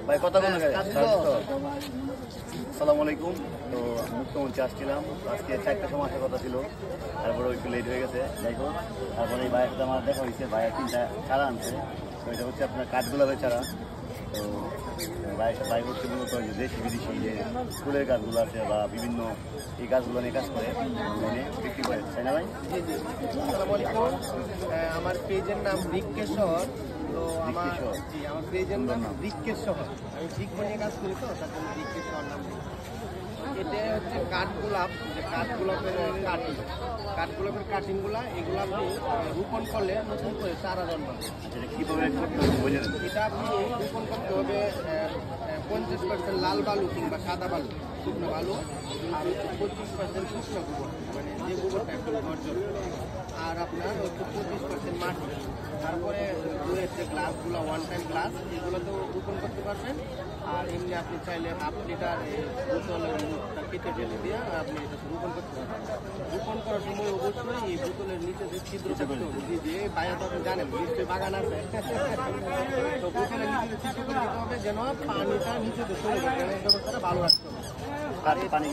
ভাই কথা বলে আসসালামু আলাইকুম। তো মুক্তমঞ্চে আসছিলাম, আজকে 4টার সময় আসার কথা ছিল, তারপরে একটু লেট হয়ে গেছে। যাই হোক, তারপরে এই ভাইয়ের সাথে আমার দেখা হয়েছে, ভাইয়ের 3টা চারা আনছে। তো এটা হচ্ছে আপনার কাঠগোলাপের চারা। তো ভাই হচ্ছে মূলত দেশি বিদেশি যে ফুলের গাছগুলো আছে বা বিভিন্ন এই গাছগুলো নিয়ে কাজ করে এনে বিক্রি করে, তাই না ভাই? আসসালামু আলাইকুম। আমার পেজের নাম রিক্কেশ্বর। তো আমার পেজের নাম রিক্কেশ্বর। আমি বৃক্ষ নিয়ে কাজ করি, তো তার জন্য রিক্কেশ্বর নাম। এটা হচ্ছে কাঠগোলাপ, যে কাঠগোলাপের কাটিংগুলা, এগুলো আপনি রোপণ করলে নতুন করে চারা জন্মাবে। কীভাবে এটা আপনি রোপণ করতে হবে 50% লাল বালু কিংবা সাদা বালু, শুকনো বালু, আর হচ্ছে 25% শুকনো গোবর, মানে যে গোবরটা একটু গর্জন, আর আপনার হচ্ছে 25% মাটি। তারপরে দূরের যে গ্লাসগুলো, ওয়ান টাইম গ্লাস, এগুলোতেও রোপণ করতে পারবেন। আর এমনি আপনি চাইলে 1/2 লিটার বোতলের মুখটা কেটে ফেলে দিয়ে আপনি এটা রোপণ করতে পারবেন। রোপণ করার সময় অবশ্যই এই বোতলের নিচে যে ছিদ্র থাকতে হবে, যে বাইরে তো আপনি জানেন নিশ্চয়ই বাগান আছে, তো বোতলের নিচে ছিদ্র করে দিতে হবে যেন পানিটা নিচে চলে যায়, ব্যবস্থাটা ভালো রাখতে হবে। পানি